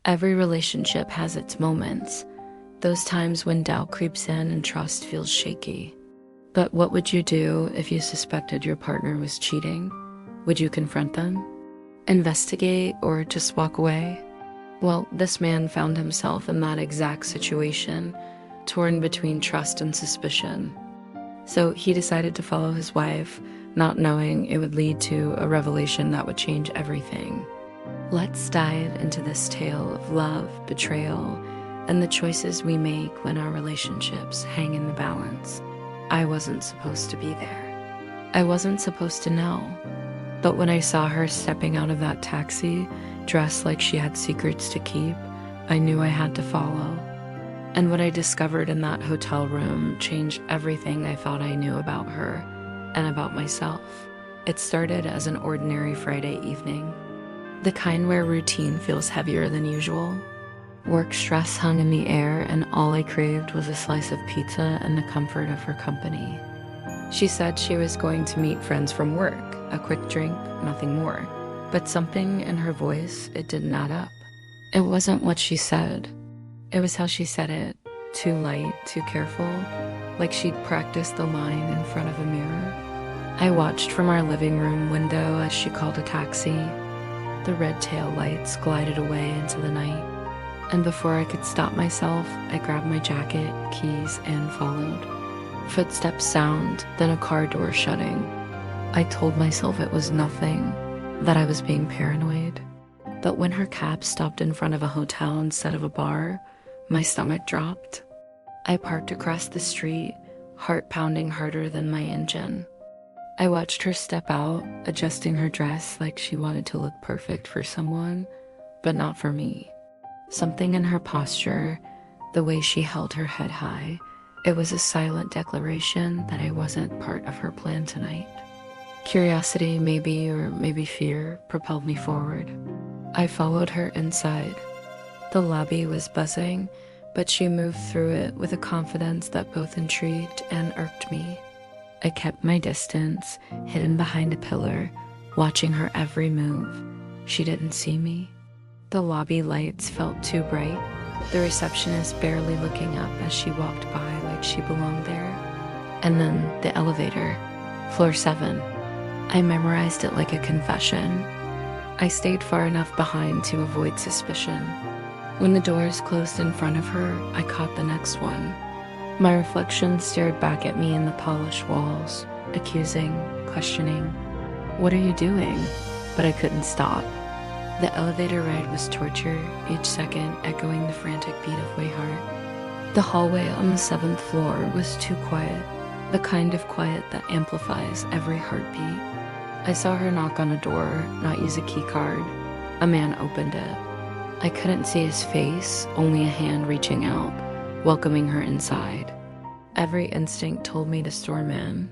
Every relationship has its moments, those times when doubt creeps in and trust feels shaky. But what would you do if you suspected your partner was cheating? Would you confront them, investigate, or just walk away? Well, this man found himself in that exact situation, torn between trust and suspicion. So he decided to follow his wife, not knowing it would lead to a revelation that would change everything. Let's dive into this tale of love, betrayal, and the choices we make when our relationships hang in the balance. I wasn't supposed to be there. I wasn't supposed to know. But when I saw her stepping out of that taxi, dressed like she had secrets to keep, I knew I had to follow. And what I discovered in that hotel room changed everything I thought I knew about her and about myself. It started as an ordinary Friday evening. The kind where routine feels heavier than usual. Work stress hung in the air, and all I craved was a slice of pizza and the comfort of her company. She said she was going to meet friends from work, a quick drink, nothing more. But something in her voice, it didn't add up. It wasn't what she said. It was how she said it. Too light, too careful, like she'd practiced the line in front of a mirror. I watched from our living room window as she called a taxi. The red tail lights glided away into the night, and before I could stop myself, I grabbed my jacket, keys, and followed. Footsteps sound, then a car door shutting. I told myself it was nothing, that I was being paranoid. But when her cab stopped in front of a hotel instead of a bar, my stomach dropped. I parked across the street, heart pounding harder than my engine. I watched her step out, adjusting her dress like she wanted to look perfect for someone, but not for me. Something in her posture, the way she held her head high, it was a silent declaration that I wasn't part of her plan tonight. Curiosity, maybe, or maybe fear, propelled me forward. I followed her inside. The lobby was buzzing, but she moved through it with a confidence that both intrigued and irked me. I kept my distance, hidden behind a pillar, watching her every move. She didn't see me. The lobby lights felt too bright, the receptionist barely looking up as she walked by like she belonged there. And then the elevator, floor 7. I memorized it like a confession. I stayed far enough behind to avoid suspicion. When the doors closed in front of her, I caught the next one. My reflection stared back at me in the polished walls, accusing, questioning. What are you doing? But I couldn't stop. The elevator ride was torture, each second echoing the frantic beat of my heart. The hallway on the 7th floor was too quiet, the kind of quiet that amplifies every heartbeat. I saw her knock on a door, not use a key card. A man opened it. I couldn't see his face, only a hand reaching out, welcoming her inside. Every instinct told me to storm in,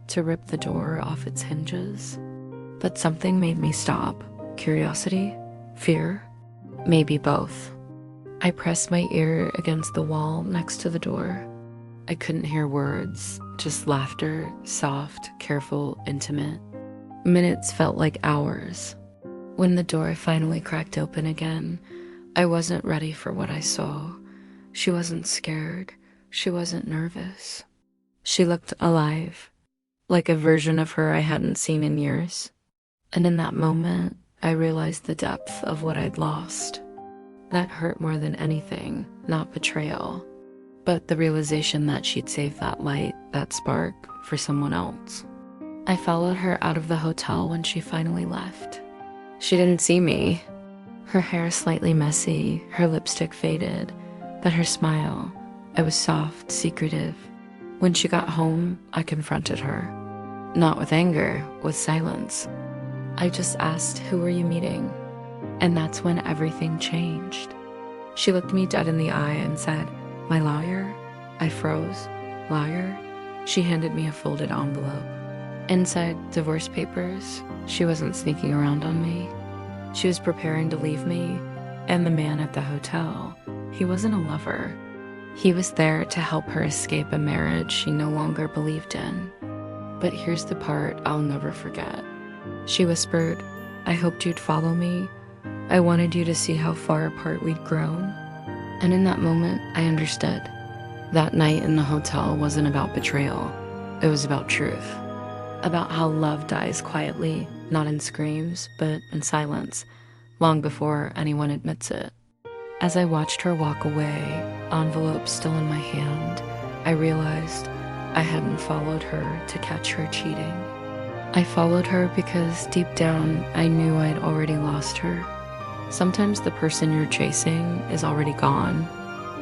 to rip the door off its hinges. But something made me stop. Curiosity? Fear? Maybe both. I pressed my ear against the wall next to the door. I couldn't hear words, just laughter, soft, careful, intimate. Minutes felt like hours. When the door finally cracked open again, I wasn't ready for what I saw. She wasn't scared. She wasn't nervous. She looked alive, like a version of her I hadn't seen in years. And in that moment, I realized the depth of what I'd lost. That hurt more than anything, not betrayal, but the realization that she'd saved that light, that spark, for someone else. I followed her out of the hotel when she finally left. She didn't see me. Her hair slightly messy, her lipstick faded, but her smile, it was soft, secretive. When she got home, I confronted her. Not with anger, with silence. I just asked, who were you meeting? And that's when everything changed. She looked me dead in the eye and said, my lawyer? I froze. Lawyer? She handed me a folded envelope. Inside, divorce papers. She wasn't sneaking around on me. She was preparing to leave me, and the man at the hotel, he wasn't a lover. He was there to help her escape a marriage she no longer believed in. But here's the part I'll never forget. She whispered, I hoped you'd follow me, I wanted you to see how far apart we'd grown. And in that moment, I understood. That night in the hotel wasn't about betrayal. It was about truth. About how love dies quietly, not in screams, but in silence, long before anyone admits it. As I watched her walk away, envelope still in my hand, I realized I hadn't followed her to catch her cheating. I followed her because deep down, I knew I'd already lost her. Sometimes the person you're chasing is already gone,